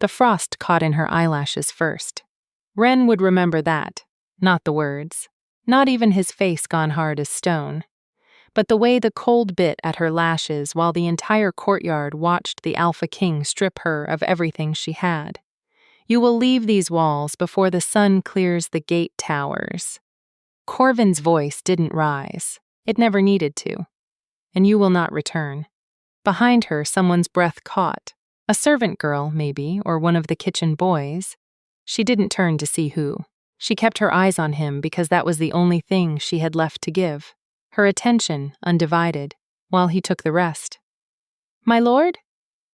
The frost caught in her eyelashes first. Wren would remember that, not the words, not even his face gone hard as stone, but the way the cold bit at her lashes while the entire courtyard watched the Alpha King strip her of everything she had. You will leave these walls before the sun clears the gate towers. Corvin's voice didn't rise. It never needed to. And you will not return. Behind her, someone's breath caught. A servant girl, maybe, or one of the kitchen boys. She didn't turn to see who. She kept her eyes on him because that was the only thing she had left to give. Her attention, undivided, while he took the rest. "My lord?"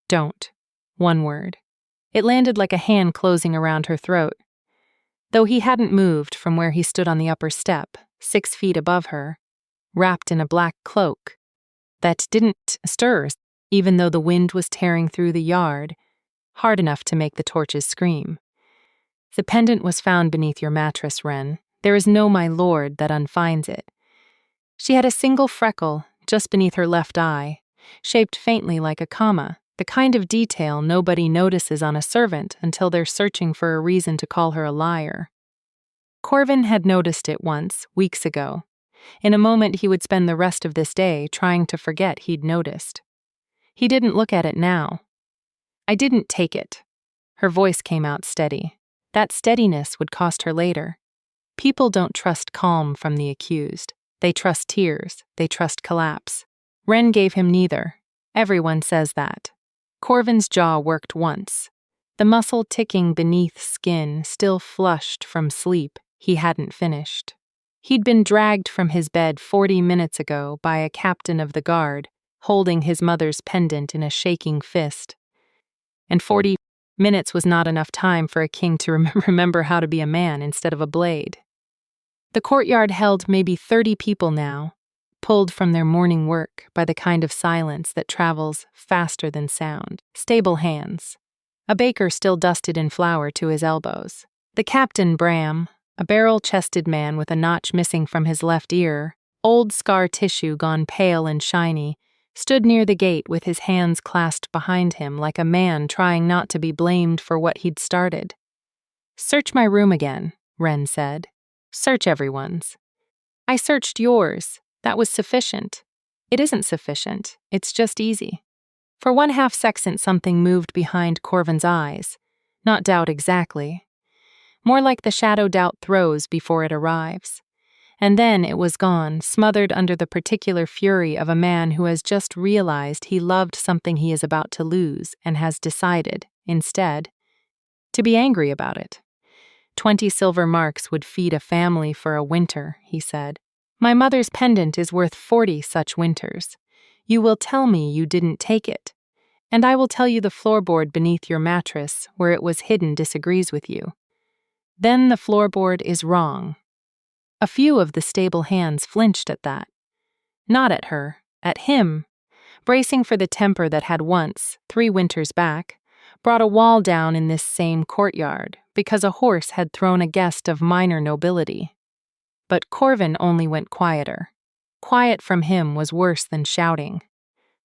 "Don't." One word. It landed like a hand closing around her throat. Though he hadn't moved from where he stood on the upper step, 6 feet above her, wrapped in a black cloak that didn't stir, even though the wind was tearing through the yard, hard enough to make the torches scream. "The pendant was found beneath your mattress, Wren. There is no my lord that unfinds it." She had a single freckle just beneath her left eye, shaped faintly like a comma, the kind of detail nobody notices on a servant until they're searching for a reason to call her a liar. Corvin had noticed it once, weeks ago. In a moment he would spend the rest of this day trying to forget he'd noticed. He didn't look at it now. "I didn't take it." Her voice came out steady. That steadiness would cost her later. People don't trust calm from the accused. They trust tears. They trust collapse. Wren gave him neither. Everyone says that. Corvin's jaw worked once. The muscle ticking beneath skin still flushed from sleep he hadn't finished. He'd been dragged from his bed 40 minutes ago by a captain of the guard, holding his mother's pendant in a shaking fist. And 40 minutes was not enough time for a king to remember how to be a man instead of a blade. The courtyard held maybe 30 people now, pulled from their morning work by the kind of silence that travels faster than sound. Stable hands. A baker still dusted in flour to his elbows. The captain, Bram, a barrel-chested man with a notch missing from his left ear, old scar tissue gone pale and shiny, stood near the gate with his hands clasped behind him like a man trying not to be blamed for what he'd started. "Search my room again," Wren said. "Search everyone's." "I searched yours. That was sufficient." "It isn't sufficient. It's just easy." For 1/2 second something moved behind Corvin's eyes. Not doubt exactly. More like the shadow doubt throws before it arrives. And then it was gone, smothered under the particular fury of a man who has just realized he loved something he is about to lose and has decided, instead, to be angry about it. 20 silver marks would feed a family for a winter, he said. "My mother's pendant is worth 40 such winters. You will tell me you didn't take it. And I will tell you the floorboard beneath your mattress where it was hidden disagrees with you. Then the floorboard is wrong." A few of the stable hands flinched at that. Not at her, at him, bracing for the temper that had once, 3 winters back, brought a wall down in this same courtyard because a horse had thrown a guest of minor nobility. But Corvin only went quieter. Quiet from him was worse than shouting.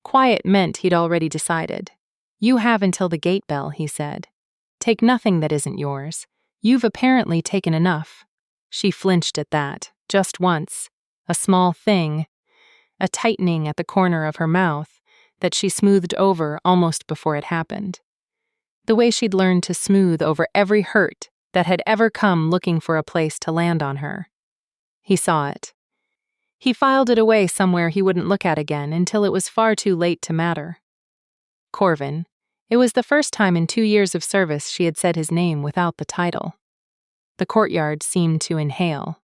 Quiet meant he'd already decided. "You have until the gate bell," he said. "Take nothing that isn't yours. You've apparently taken enough." She flinched at that, just once. A small thing, a tightening at the corner of her mouth that she smoothed over almost before it happened. The way she'd learned to smooth over every hurt that had ever come looking for a place to land on her. He saw it. He filed it away somewhere he wouldn't look at again until it was far too late to matter. Corvin. It was the first time in 2 years of service she had said his name without the title. The courtyard seemed to inhale.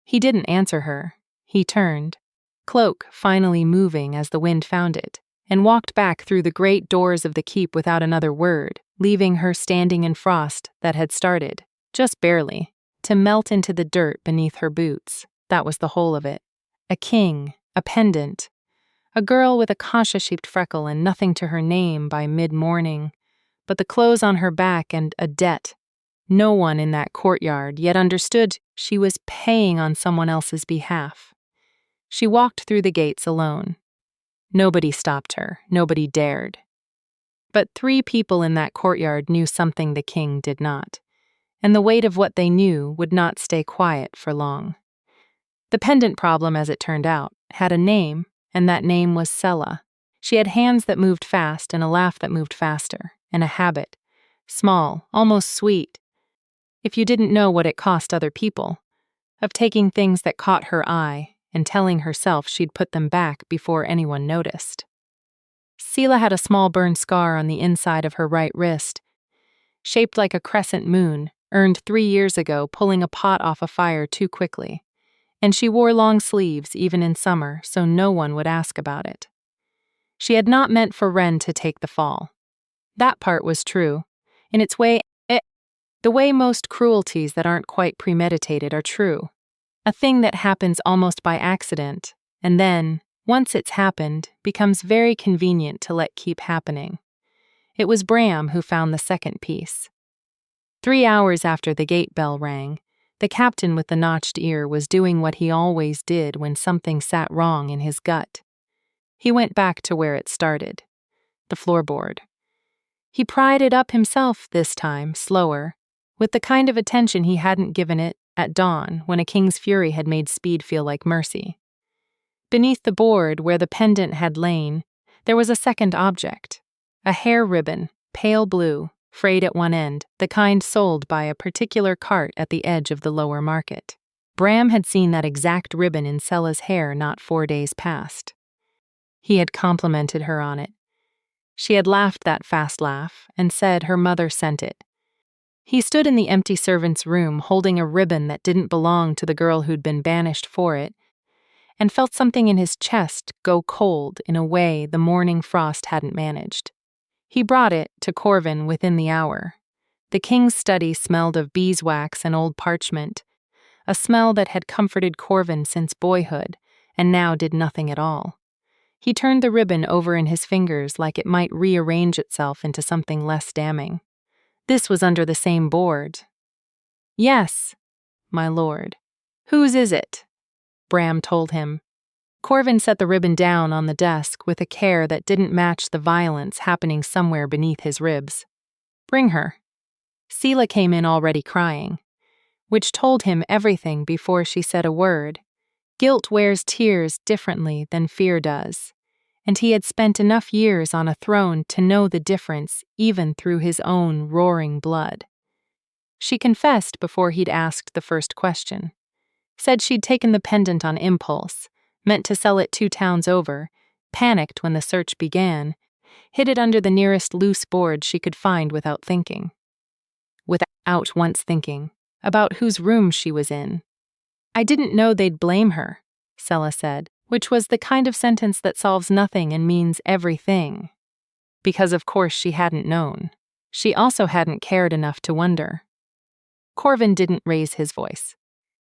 He didn't answer her. He turned, cloak finally moving as the wind found it, and walked back through the great doors of the keep without another word, leaving her standing in frost that had started, just barely, to melt into the dirt beneath her boots. That was the whole of it. A king, a pendant, a girl with a kasha-shaped freckle and nothing to her name by mid-morning, but the clothes on her back and a debt. No one in that courtyard yet understood she was paying on someone else's behalf. She walked through the gates alone. Nobody stopped her, nobody dared. But 3 people in that courtyard knew something the king did not, and the weight of what they knew would not stay quiet for long. The pendant problem, as it turned out, had a name, and that name was Sela. She had hands that moved fast and a laugh that moved faster, and a habit, small, almost sweet, if you didn't know what it cost other people, of taking things that caught her eye and telling herself she'd put them back before anyone noticed. Sela had a small burn scar on the inside of her right wrist, shaped like a crescent moon, earned 3 years ago pulling a pot off a fire too quickly, and she wore long sleeves even in summer so no one would ask about it. She had not meant for Ren to take the fall. That part was true. In its way, the way most cruelties that aren't quite premeditated are true. A thing that happens almost by accident, and then, once it's happened, becomes very convenient to let keep happening. It was Bram who found the second piece. 3 hours after the gate bell rang, the captain with the notched ear was doing what he always did when something sat wrong in his gut. He went back to where it started, the floorboard. He pried it up himself this time, slower, with the kind of attention he hadn't given it at dawn when a king's fury had made speed feel like mercy. Beneath the board, where the pendant had lain, there was a second object, a hair ribbon, pale blue, frayed at one end, the kind sold by a particular cart at the edge of the lower market. Bram had seen that exact ribbon in Sela's hair not 4 days past. He had complimented her on it. She had laughed that fast laugh and said her mother sent it. He stood in the empty servant's room holding a ribbon that didn't belong to the girl who'd been banished for it, and felt something in his chest go cold in a way the morning frost hadn't managed. He brought it to Corvin within the hour. The king's study smelled of beeswax and old parchment, a smell that had comforted Corvin since boyhood and now did nothing at all. He turned the ribbon over in his fingers like it might rearrange itself into something less damning. This was under the same board. "Yes, my lord. Whose is it?" Bram told him. Corvin set the ribbon down on the desk with a care that didn't match the violence happening somewhere beneath his ribs. "Bring her." Sela came in already crying, which told him everything before she said a word. Guilt wears tears differently than fear does, and he had spent enough years on a throne to know the difference even through his own roaring blood. She confessed before he'd asked the first question. Said she'd taken the pendant on impulse, meant to sell it 2 towns over, panicked when the search began, hid it under the nearest loose board she could find without thinking. Without once thinking about whose room she was in. "I didn't know they'd blame her," Sela said, which was the kind of sentence that solves nothing and means everything. Because of course she hadn't known. She also hadn't cared enough to wonder. Corvin didn't raise his voice.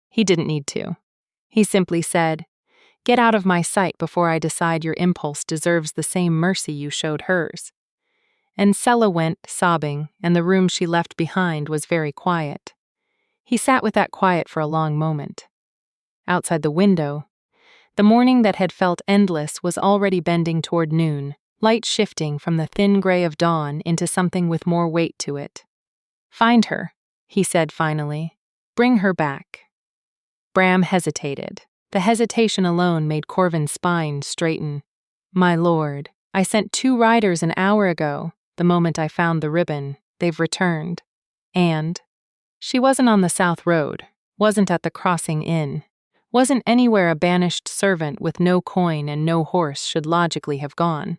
He didn't need to. He simply said, "Get out of my sight before I decide your impulse deserves the same mercy you showed hers." And Sela went, sobbing, and the room she left behind was very quiet. He sat with that quiet for a long moment. Outside the window, the morning that had felt endless was already bending toward noon, light shifting from the thin gray of dawn into something with more weight to it. "Find her," he said finally. "Bring her back." Bram hesitated. The hesitation alone made Corvin's spine straighten. "My lord, I sent 2 riders an hour ago, the moment I found the ribbon. They've returned. And she wasn't on the South Road, wasn't at the Crossing Inn, wasn't anywhere a banished servant with no coin and no horse should logically have gone."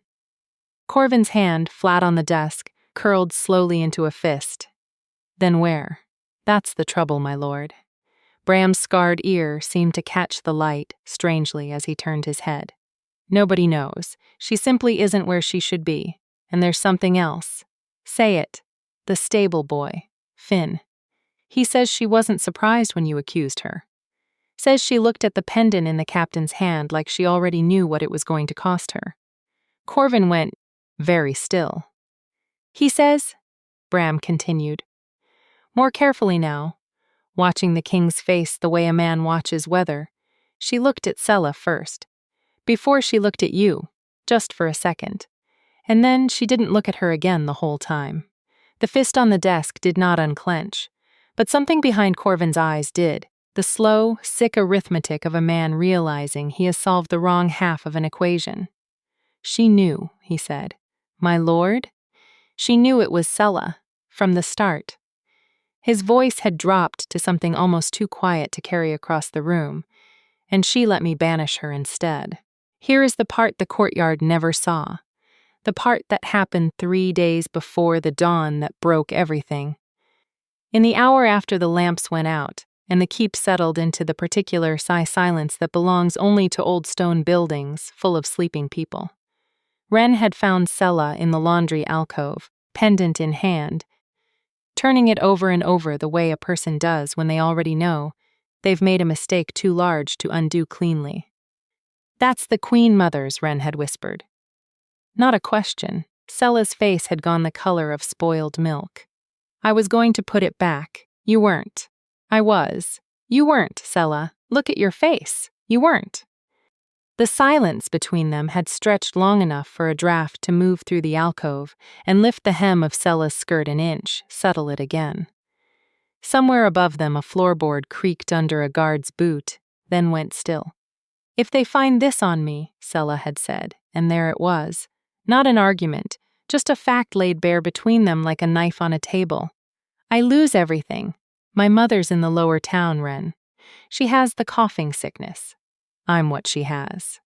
Corvin's hand, flat on the desk, curled slowly into a fist. "Then where? That's the trouble, my lord." Bram's scarred ear seemed to catch the light, strangely, as he turned his head. "Nobody knows. She simply isn't where she should be. And there's something else. Say it. The stable boy, Finn. He says she wasn't surprised when you accused her. Says she looked at the pendant in the captain's hand like she already knew what it was going to cost her." Corvin went very still. "He says," Bram continued, more carefully now, watching the king's face the way a man watches weather, she looked at Sela first, before she looked at you, just for a second, And then she didn't look at her again the whole time. The fist on the desk did not unclench, but something behind Corvin's eyes did, the slow, sick arithmetic of a man realizing he has solved the wrong half of an equation. She knew, he said. My lord? She knew it was Sella, from the start. His voice had dropped to something almost too quiet to carry across the room, and she let me banish her instead. Here is the part the courtyard never saw. The part that happened 3 days before the dawn that broke everything. In the hour after the lamps went out, and the keep settled into the particular silence that belongs only to old stone buildings full of sleeping people. Wren had found Sella in the laundry alcove, pendant in hand, turning it over and over the way a person does when they already know they've made a mistake too large to undo cleanly. That's the Queen Mother's, Wren had whispered. Not a question. Sella's face had gone the color of spoiled milk. I was going to put it back. You weren't. I was. You weren't, Sella. Look at your face. You weren't. The silence between them had stretched long enough for a draft to move through the alcove and lift the hem of Sella's skirt an inch, settle it again. Somewhere above them a floorboard creaked under a guard's boot, then went still. If they find this on me, Sella had said, and there it was. Not an argument, just a fact laid bare between them like a knife on a table. I lose everything. My mother's in the lower town, Wren. She has the coughing sickness. I'm what she has.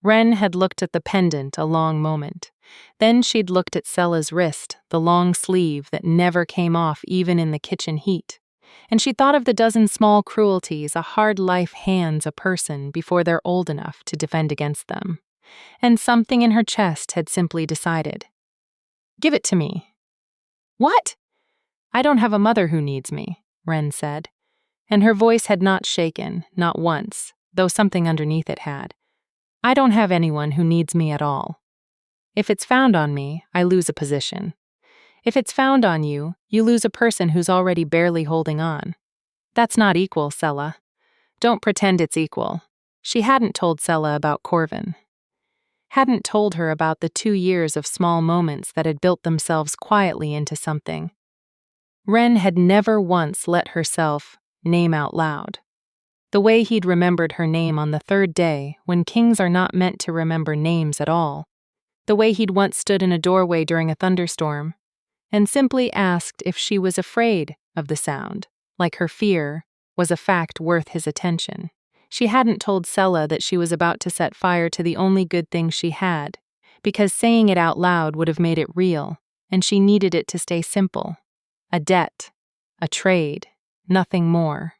Wren had looked at the pendant a long moment. Then she'd looked at Sella's wrist, the long sleeve that never came off even in the kitchen heat. And she thought of the dozen small cruelties a hard life hands a person before they're old enough to defend against them. And something in her chest had simply decided. Give it to me. What? I don't have a mother who needs me, Wren said. And her voice had not shaken, not once, though something underneath it had. I don't have anyone who needs me at all. If it's found on me, I lose a position. If it's found on you, you lose a person who's already barely holding on. That's not equal, Sella. Don't pretend it's equal. She hadn't told Sella about Corvin. Hadn't told her about the 2 years of small moments that had built themselves quietly into something. Wren had never once let herself name out loud. The way he'd remembered her name on the 3rd day, when kings are not meant to remember names at all. The way he'd once stood in a doorway during a thunderstorm, and simply asked if she was afraid of the sound, like her fear was a fact worth his attention. She hadn't told Sella that she was about to set fire to the only good thing she had, because saying it out loud would have made it real, and she needed it to stay simple. A debt, a trade, nothing more.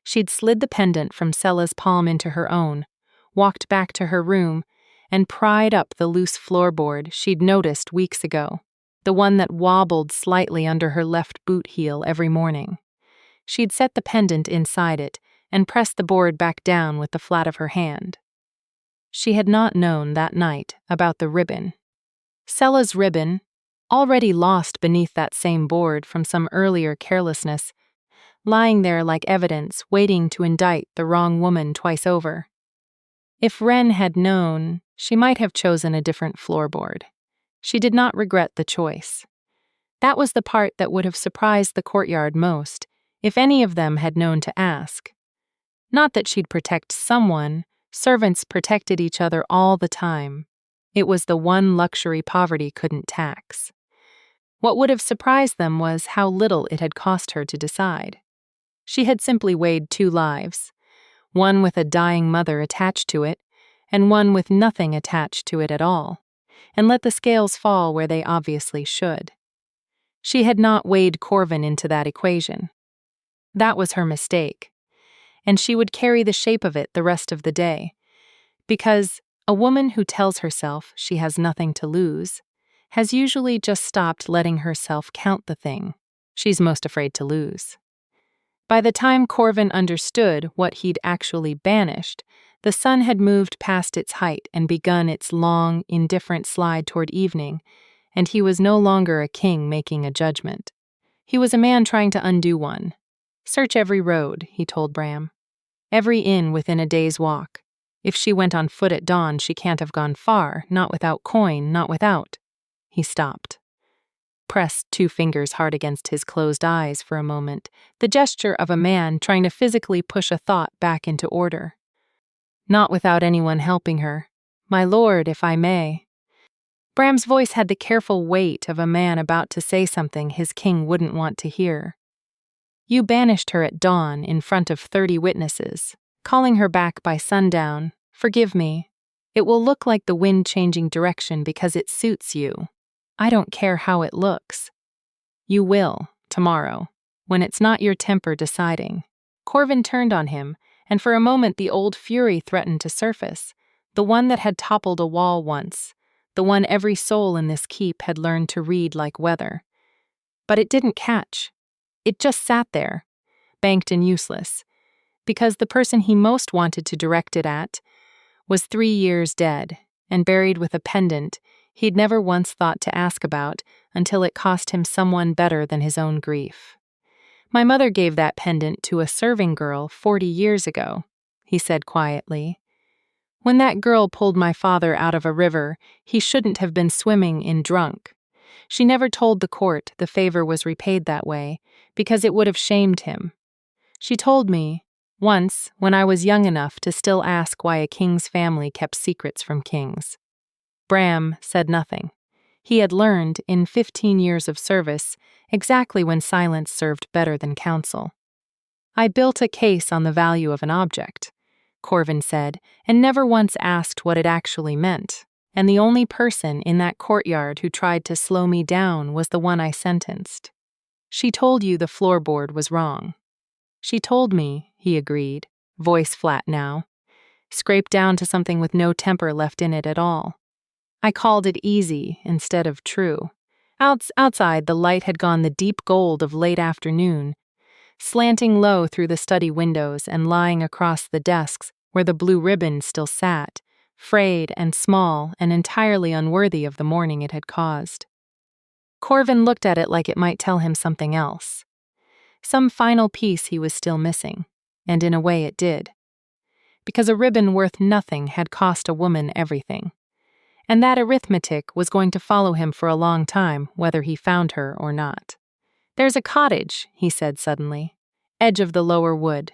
She'd slid the pendant from Sella's palm into her own, walked back to her room, and pried up the loose floorboard she'd noticed weeks ago, the one that wobbled slightly under her left boot heel every morning. She'd set the pendant inside it and pressed the board back down with the flat of her hand. She had not known that night about the ribbon. Sella's ribbon, already lost beneath that same board from some earlier carelessness, lying there like evidence waiting to indict the wrong woman twice over. If Wren had known, she might have chosen a different floorboard. She did not regret the choice. That was the part that would have surprised the courtyard most, if any of them had known to ask. Not that she'd protect someone, servants protected each other all the time. It was the one luxury poverty couldn't tax. What would have surprised them was how little it had cost her to decide. She had simply weighed 2 lives, one with a dying mother attached to it, and one with nothing attached to it at all, and let the scales fall where they obviously should. She had not weighed Corvin into that equation. That was her mistake, and she would carry the shape of it the rest of the day, because a woman who tells herself she has nothing to lose has usually just stopped letting herself count the thing she's most afraid to lose. By the time Corvin understood what he'd actually banished, the sun had moved past its height and begun its long, indifferent slide toward evening, and he was no longer a king making a judgment. He was a man trying to undo one. Search every road, he told Bram. Every inn within a day's walk. If she went on foot at dawn, she can't have gone far, not without coin, not without. He stopped, pressed two fingers hard against his closed eyes for a moment, the gesture of a man trying to physically push a thought back into order. Not without anyone helping her. My lord, if I may. Bram's voice had the careful weight of a man about to say something his king wouldn't want to hear. You banished her at dawn in front of 30 witnesses, calling her back by sundown. Forgive me. It will look like the wind changing direction because it suits you. I don't care how it looks. You will, tomorrow, when it's not your temper deciding. Corvin turned on him, and for a moment the old fury threatened to surface, the one that had toppled a wall once, the one every soul in this keep had learned to read like weather. But it didn't catch. It just sat there, banked and useless, because the person he most wanted to direct it at was 3 years dead and buried with a pendant he'd never once thought to ask about until it cost him someone better than his own grief. My mother gave that pendant to a serving girl 40 years ago, he said quietly. When that girl pulled my father out of a river, he shouldn't have been swimming in drunk. She never told the court the favor was repaid that way, because it would have shamed him. She told me, once, when I was young enough to still ask why a king's family kept secrets from kings. Bram said nothing. He had learned, in 15 years of service, exactly when silence served better than counsel. I built a case on the value of an object, Corvin said, and never once asked what it actually meant. And the only person in that courtyard who tried to slow me down was the one I sentenced. She told you the floorboard was wrong. She told me, he agreed, voice flat now, scraped down to something with no temper left in it at all. I called it easy instead of true. Outside, the light had gone the deep gold of late afternoon, slanting low through the study windows and lying across the desks where the blue ribbon still sat, frayed and small and entirely unworthy of the mourning it had caused. Corvin looked at it like it might tell him something else. Some final piece he was still missing, and in a way it did. Because a ribbon worth nothing had cost a woman everything. And that arithmetic was going to follow him for a long time, whether he found her or not. There's a cottage, he said suddenly, edge of the lower wood.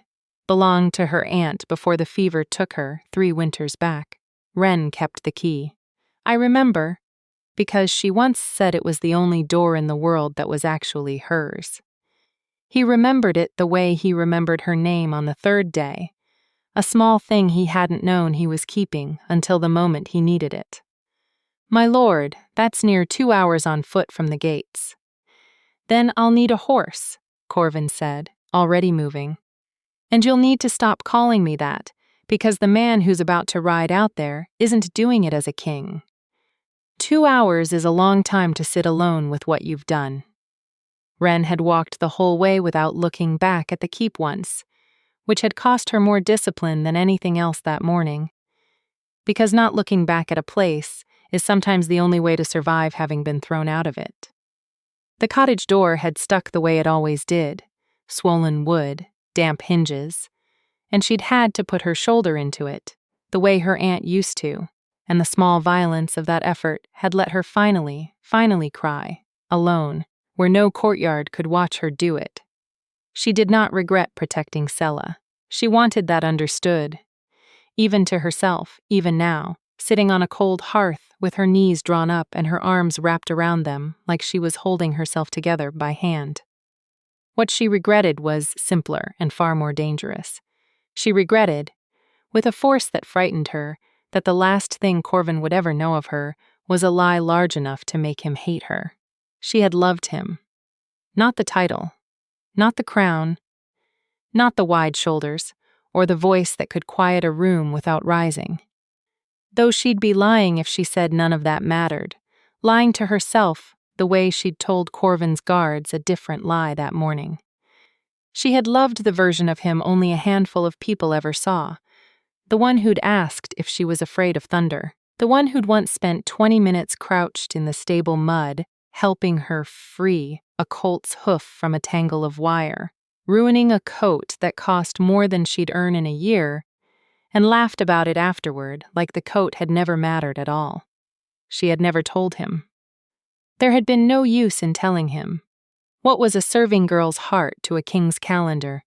Belonged to her aunt before the fever took her 3 winters back. Wren kept the key. I remember, because she once said it was the only door in the world that was actually hers. He remembered it the way he remembered her name on the 3rd day, a small thing he hadn't known he was keeping until the moment he needed it. My lord, that's near 2 hours on foot from the gates. Then I'll need a horse, Corvin said, already moving. And you'll need to stop calling me that, because the man who's about to ride out there isn't doing it as a king. 2 hours is a long time to sit alone with what you've done. Wren had walked the whole way without looking back at the keep once, which had cost her more discipline than anything else that morning. Because not looking back at a place is sometimes the only way to survive having been thrown out of it. The cottage door had stuck the way it always did, swollen wood, damp hinges, and she'd had to put her shoulder into it, the way her aunt used to, and the small violence of that effort had let her finally cry, alone, where no courtyard could watch her do it. She did not regret protecting Sella. She wanted that understood, even to herself, even now, sitting on a cold hearth with her knees drawn up and her arms wrapped around them like she was holding herself together by hand. What she regretted was simpler and far more dangerous. She regretted, with a force that frightened her, that the last thing Corvin would ever know of her was a lie large enough to make him hate her. She had loved him. Not the title, not the crown, not the wide shoulders, or the voice that could quiet a room without rising. Though she'd be lying if she said none of that mattered, lying to herself the way she'd told Corvin's guards a different lie that morning. She had loved the version of him only a handful of people ever saw, the one who'd asked if she was afraid of thunder, the one who'd once spent 20 minutes crouched in the stable mud, helping her free a colt's hoof from a tangle of wire, ruining a coat that cost more than she'd earn in a year, and laughed about it afterward like the coat had never mattered at all. She had never told him. There had been no use in telling him. What was a serving girl's heart to a king's calendar,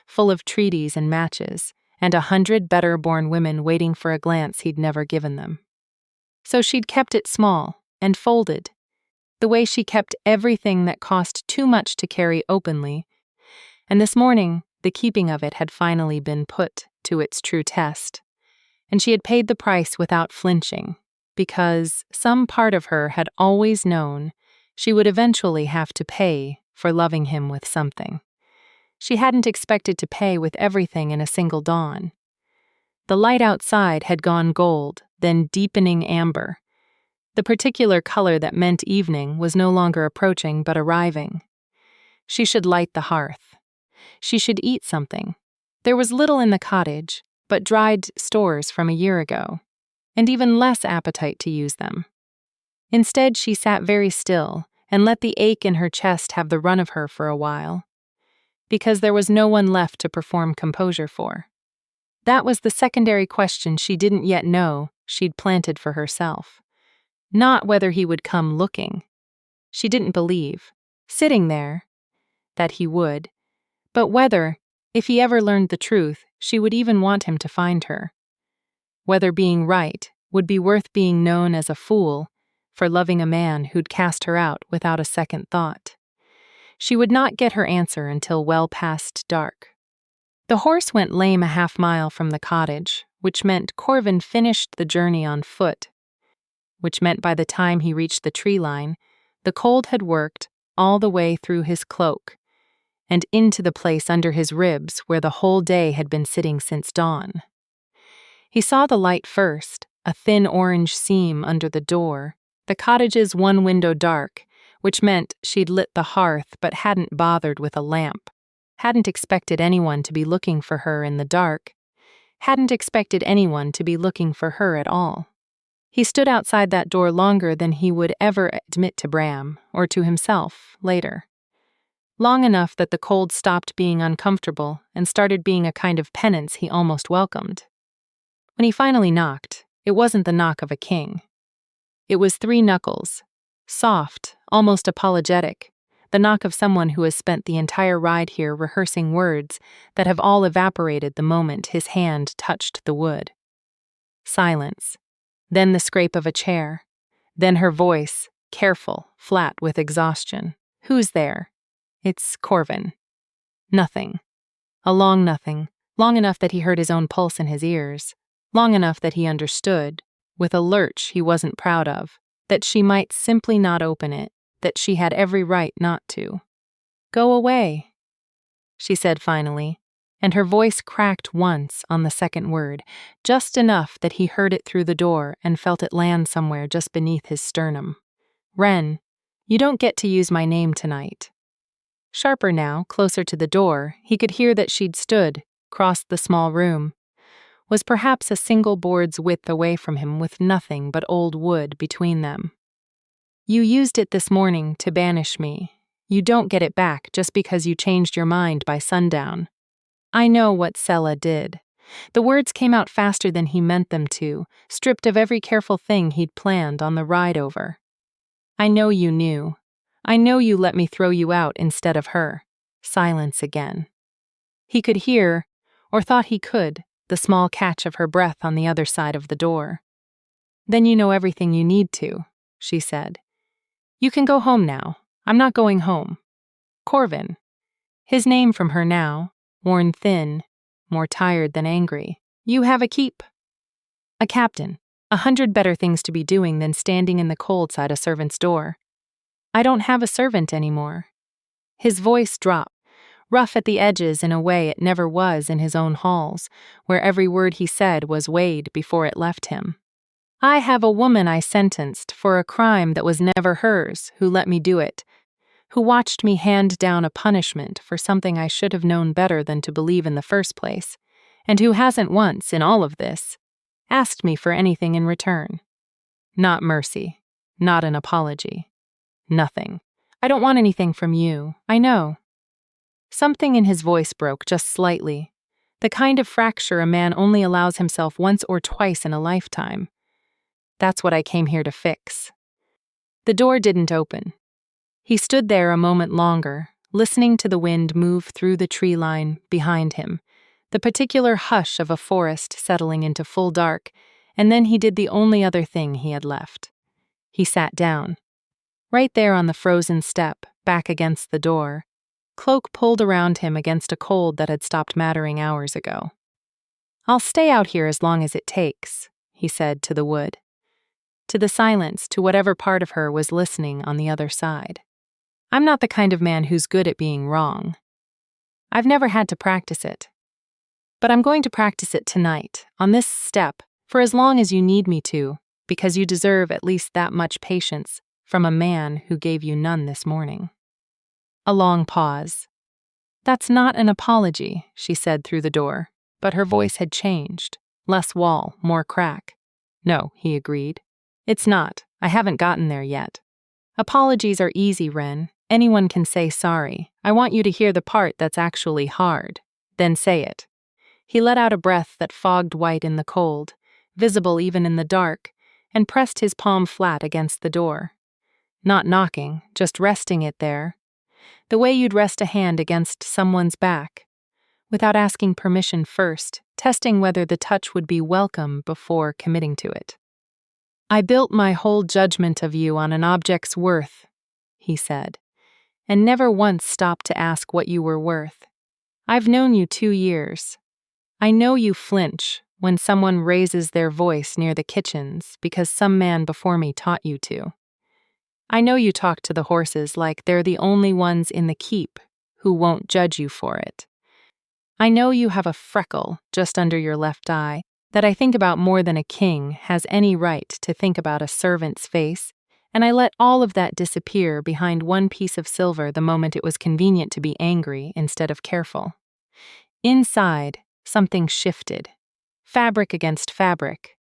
full of treaties and matches, and 100 better-born women waiting for a glance he'd never given them? So she'd kept it small and folded, the way she kept everything that cost too much to carry openly, and this morning the keeping of it had finally been put to its true test, and she had paid the price without flinching, because some part of her had always known she would eventually have to pay for loving him with something. She hadn't expected to pay with everything in a single dawn. The light outside had gone gold, then deepening amber. The particular color that meant evening was no longer approaching but arriving. She should light the hearth. She should eat something. There was little in the cottage, but dried stores from a year ago, and even less appetite to use them. Instead, she sat very still and let the ache in her chest have the run of her for a while, because there was no one left to perform composure for. That was the secondary question she didn't yet know she'd planted for herself. Not whether he would come looking. She didn't believe, sitting there, that he would, but whether, if he ever learned the truth, she would even want him to find her. Whether being right would be worth being known as a fool for loving a man who'd cast her out without a second thought. She would not get her answer until well past dark. The horse went lame a half-mile from the cottage, which meant Corvin finished the journey on foot, which meant by the time he reached the tree line, the cold had worked all the way through his cloak and into the place under his ribs where the whole day had been sitting since dawn. He saw the light first, a thin orange seam under the door, the cottage's one window dark, which meant she'd lit the hearth but hadn't bothered with a lamp, hadn't expected anyone to be looking for her in the dark, hadn't expected anyone to be looking for her at all. He stood outside that door longer than he would ever admit to Bram, or to himself, later. Long enough that the cold stopped being uncomfortable and started being a kind of penance he almost welcomed. When he finally knocked, it wasn't the knock of a king. It was 3 knuckles, soft, almost apologetic, the knock of someone who has spent the entire ride here rehearsing words that have all evaporated the moment his hand touched the wood. Silence. Then the scrape of a chair. Then her voice, careful, flat with exhaustion. "Who's there?" "It's Corvin." Nothing. A long nothing, long enough that he heard his own pulse in his ears, long enough that he understood, with a lurch he wasn't proud of, that she might simply not open it, that she had every right not to. "Go away," she said finally, and her voice cracked once on the second word, just enough that he heard it through the door and felt it land somewhere just beneath his sternum. "Ren, you don't get to use my name tonight." Sharper now, closer to the door, he could hear that she'd stood, crossed the small room, was perhaps a single board's width away from him with nothing but old wood between them. "You used it this morning to banish me. You don't get it back just because you changed your mind by sundown. I know what Sella did." The words came out faster than he meant them to, stripped of every careful thing he'd planned on the ride over. "I know you knew. I know you let me throw you out instead of her." Silence again. He could hear, or thought he could, the small catch of her breath on the other side of the door. "Then you know everything you need to," she said. "You can go home now. I'm not going home. Corvin." His name from her now, worn thin, more tired than angry. "You have a keep. A captain. 100 better things to be doing than standing in the cold side a servant's door." "I don't have a servant anymore." His voice dropped, rough at the edges in a way it never was in his own halls, where every word he said was weighed before it left him. "I have a woman I sentenced for a crime that was never hers, who let me do it, who watched me hand down a punishment for something I should have known better than to believe in the first place, and who hasn't once, in all of this, asked me for anything in return. Not mercy, not an apology. Nothing. I don't want anything from you, I know." Something in his voice broke just slightly, The kind of fracture a man only allows himself once or twice in a lifetime. That's what I came here to fix. The door didn't open. He stood there a moment longer, listening to the wind move through the tree line behind him, the particular hush of a forest settling into full dark, and then he did the only other thing he had left. He sat down. Right there on the frozen step, back against the door, cloak pulled around him against a cold that had stopped mattering hours ago. "I'll stay out here as long as it takes," he said to the wood. To the silence, to whatever part of her was listening on the other side. "I'm not the kind of man who's good at being wrong. I've never had to practice it. But I'm going to practice it tonight, on this step, for as long as you need me to, because you deserve at least that much patience from a man who gave you none this morning." A long pause. "That's not an apology," she said through the door, but her voice had changed. Less wall, more crack. "No," he agreed. "It's not. I haven't gotten there yet. Apologies are easy, Ren. Anyone can say sorry. I want you to hear the part that's actually hard. Then say it." He let out a breath that fogged white in the cold, visible even in the dark, and pressed his palm flat against the door. Not knocking, just resting it there. The way you'd rest a hand against someone's back, without asking permission first, testing whether the touch would be welcome before committing to it. "I built my whole judgment of you on an object's worth," he said, "and never once stopped to ask what you were worth. I've known you 2 years. I know you flinch when someone raises their voice near the kitchens because some man before me taught you to. I know you talk to the horses like they're the only ones in the keep who won't judge you for it. I know you have a freckle just under your left eye that I think about more than a king has any right to think about a servant's face, and I let all of that disappear behind one piece of silver the moment it was convenient to be angry instead of careful. Inside, something shifted. Fabric against fabric.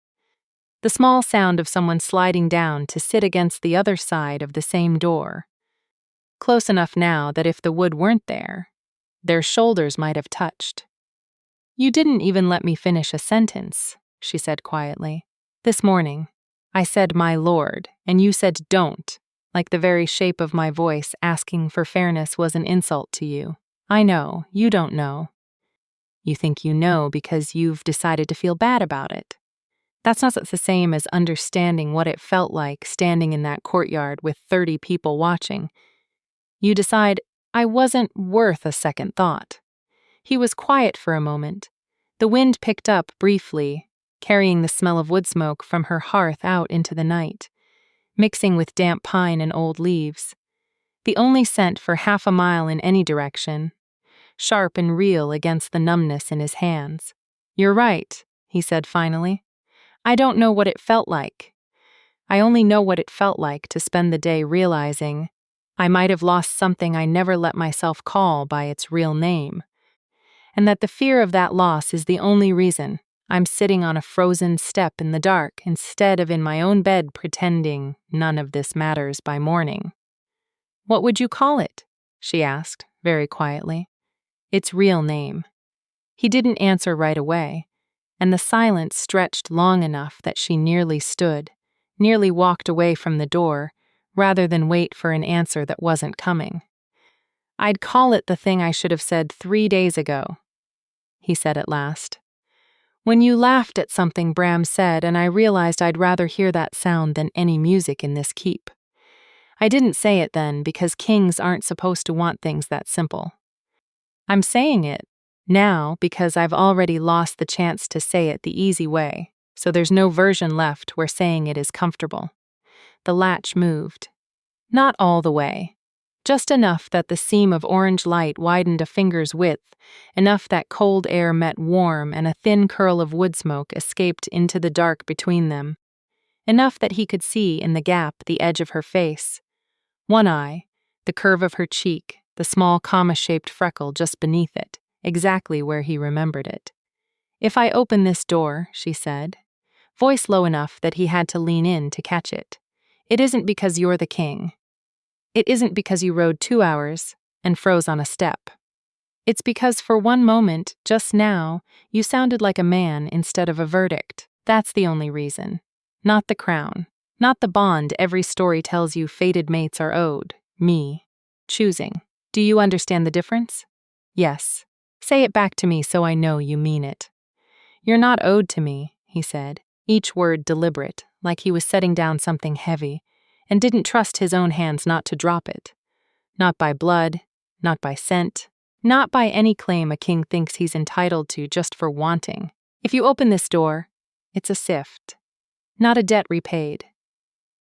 The small sound of someone sliding down to sit against the other side of the same door. Close enough now that if the wood weren't there, their shoulders might have touched. "You didn't even let me finish a sentence," she said quietly. "This morning, I said 'my lord,' and you said 'don't,' like the very shape of my voice asking for fairness was an insult to you. I know, you don't know. You think you know because you've decided to feel bad about it. That's not the same as understanding what it felt like standing in that courtyard with 30 people watching. You decide, I wasn't worth a second thought." He was quiet for a moment. The wind picked up briefly, carrying the smell of wood smoke from her hearth out into the night, mixing with damp pine and old leaves. The only scent for half a mile in any direction, sharp and real against the numbness in his hands. "You're right," he said finally. "I don't know what it felt like. I only know what it felt like to spend the day realizing I might have lost something I never let myself call by its real name, and that the fear of that loss is the only reason I'm sitting on a frozen step in the dark instead of in my own bed pretending none of this matters by morning." "What would you call it?" she asked, very quietly. "Its real name." He didn't answer right away, and the silence stretched long enough that she nearly stood, nearly walked away from the door, rather than wait for an answer that wasn't coming. "I'd call it the thing I should have said 3 days ago," he said at last. "When you laughed at something Bram said, and I realized I'd rather hear that sound than any music in this keep. I didn't say it then because kings aren't supposed to want things that simple. I'm saying it now because I've already lost the chance to say it the easy way, so there's no version left where saying it is comfortable." The latch moved. Not all the way. Just enough that the seam of orange light widened a finger's width, enough that cold air met warm and a thin curl of wood smoke escaped into the dark between them. Enough that he could see in the gap the edge of her face. One eye, the curve of her cheek, the small comma-shaped freckle just beneath it, exactly where he remembered it. "If I open this door," she said, voice low enough that he had to lean in to catch it, "it isn't because you're the king. It isn't because you rode 2 hours and froze on a step. It's because for one moment, just now, you sounded like a man instead of a verdict. That's the only reason. Not the crown. Not the bond every story tells you fated mates are owed. Me. Choosing. Do you understand the difference? Yes. Say it back to me so I know you mean it. You're not owed to me, he said, each word deliberate, like he was setting down something heavy, and didn't trust his own hands not to drop it. Not by blood, not by scent, not by any claim a king thinks he's entitled to just for wanting. If you open this door, it's a sift, not a debt repaid.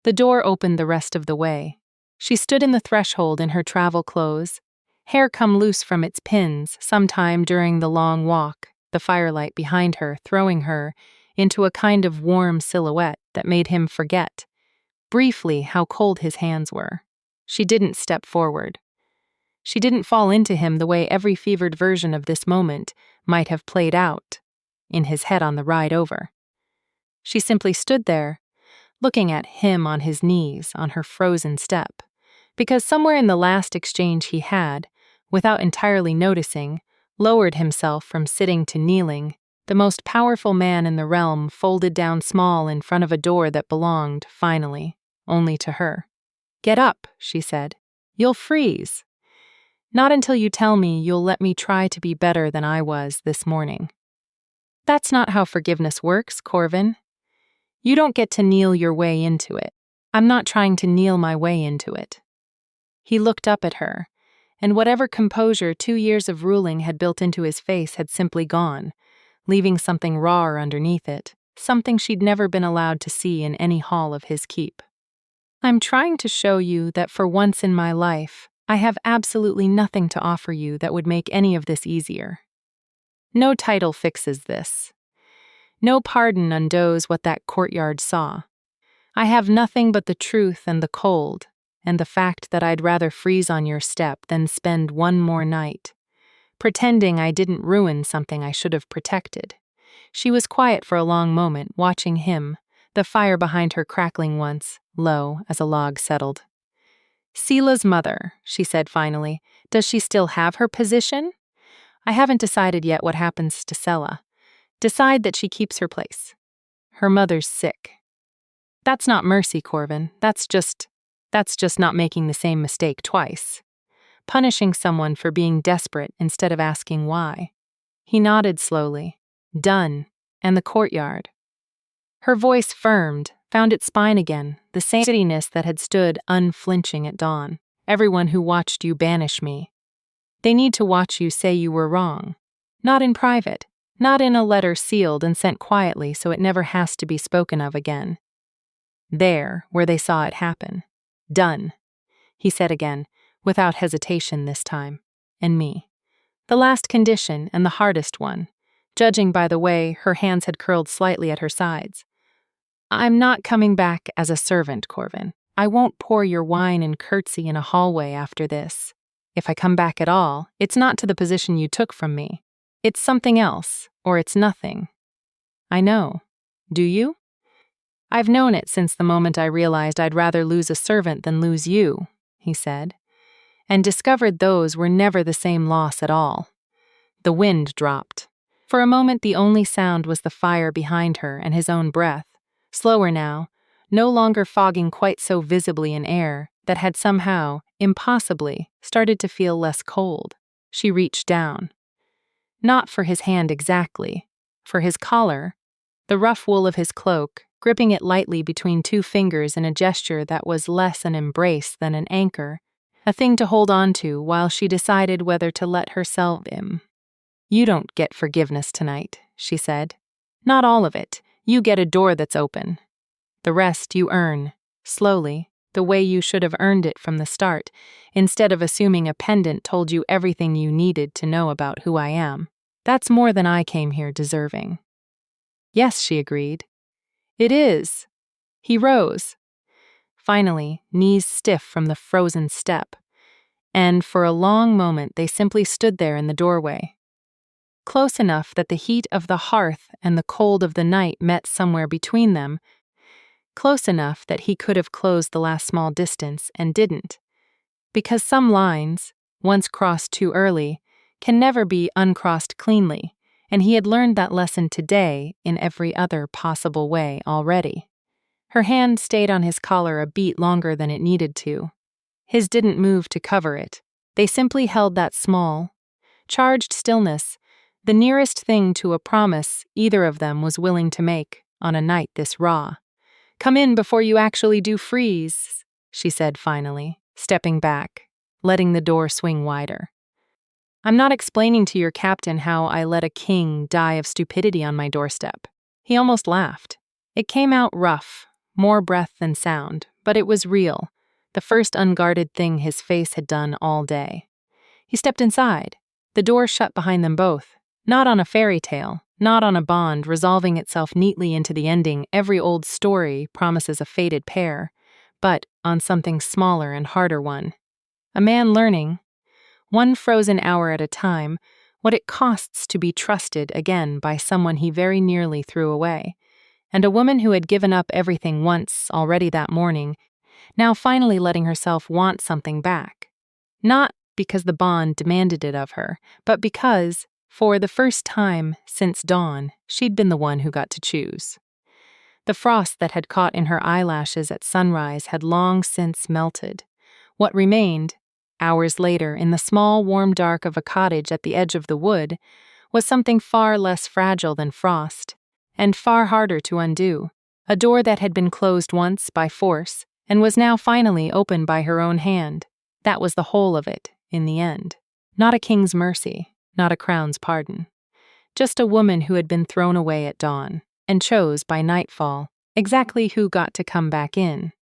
The door opened the rest of the way. She stood in the threshold in her travel clothes, hair come loose from its pins sometime during the long walk, the firelight behind her throwing her into a kind of warm silhouette that made him forget, briefly, how cold his hands were. She didn't step forward. She didn't fall into him the way every fevered version of this moment might have played out in his head on the ride over. She simply stood there, looking at him on his knees on her frozen step, because somewhere in the last exchange he had, without entirely noticing, lowered himself from sitting to kneeling, the most powerful man in the realm folded down small in front of a door that belonged, finally, only to her. "Get up," she said. "You'll freeze. Not until you tell me you'll let me try to be better than I was this morning." That's not how forgiveness works, Corvin. You don't get to kneel your way into it. I'm not trying to kneel my way into it. He looked up at her, and whatever composure 2 years of ruling had built into his face had simply gone, leaving something rawer underneath it, something she'd never been allowed to see in any hall of his keep. "I'm trying to show you that for once in my life, I have absolutely nothing to offer you that would make any of this easier. No title fixes this. No pardon undoes what that courtyard saw. I have nothing but the truth and the cold, and the fact that I'd rather freeze on your step than spend one more night, pretending I didn't ruin something I should have protected." She was quiet for a long moment, watching him, the fire behind her crackling once, low as a log settled. "Sela's mother," she said finally. "Does she still have her position? I haven't decided yet what happens to Sela. Decide that she keeps her place. Her mother's sick." That's not mercy, Corvin. That's just not making the same mistake twice. Punishing someone for being desperate instead of asking why. He nodded slowly. "Done." And the courtyard. Her voice firmed, found its spine again, the same steadiness that had stood unflinching at dawn. "Everyone who watched you banish me. They need to watch you say you were wrong. Not in private, not in a letter sealed and sent quietly so it never has to be spoken of again. There, where they saw it happen. Done," he said again, without hesitation this time. "And me. The last condition and the hardest one, judging by the way her hands had curled slightly at her sides. I'm not coming back as a servant, Corvin. I won't pour your wine and curtsy in a hallway after this. If I come back at all, it's not to the position you took from me. It's something else, or it's nothing. I know. Do you? I've known it since the moment I realized I'd rather lose a servant than lose you," he said, and discovered those were never the same loss at all. The wind dropped. For a moment the only sound was the fire behind her and his own breath, slower now, no longer fogging quite so visibly in air that had somehow, impossibly, started to feel less cold. She reached down. Not for his hand exactly, for his collar, the rough wool of his cloak, gripping it lightly between 2 fingers in a gesture that was less an embrace than an anchor, a thing to hold on to while she decided whether to let herself in. "You don't get forgiveness tonight," she said. "Not all of it. You get a door that's open. The rest you earn, slowly, the way you should have earned it from the start, instead of assuming a pendant told you everything you needed to know about who I am. That's more than I came here deserving." "Yes," she agreed. "It is." He rose. Finally, knees stiff from the frozen step, and for a long moment they simply stood there in the doorway. Close enough that the heat of the hearth and the cold of the night met somewhere between them, close enough that he could have closed the last small distance and didn't, because some lines, once crossed too early, can never be uncrossed cleanly, and he had learned that lesson today in every other possible way already. Her hand stayed on his collar a beat longer than it needed to. His didn't move to cover it. They simply held that small, charged stillness, the nearest thing to a promise either of them was willing to make on a night this raw. "Come in before you actually do freeze," she said finally, stepping back, letting the door swing wider. "I'm not explaining to your captain how I let a king die of stupidity on my doorstep." He almost laughed. It came out rough, more breath than sound, but it was real, the first unguarded thing his face had done all day. He stepped inside. The door shut behind them both, not on a fairy tale, not on a bond resolving itself neatly into the ending every old story promises a fated pair, but on something smaller and harder one. A man learning, one frozen hour at a time, what it costs to be trusted again by someone he very nearly threw away, and a woman who had given up everything once already that morning, now finally letting herself want something back. Not because the bond demanded it of her, but because, for the first time since dawn, she'd been the one who got to choose. The frost that had caught in her eyelashes at sunrise had long since melted. What remained, hours later, in the small, warm dark of a cottage at the edge of the wood, was something far less fragile than frost, and far harder to undo. A door that had been closed once by force, and was now finally opened by her own hand. That was the whole of it, in the end. Not a king's mercy, not a crown's pardon. Just a woman who had been thrown away at dawn, and chose by nightfall exactly who got to come back in.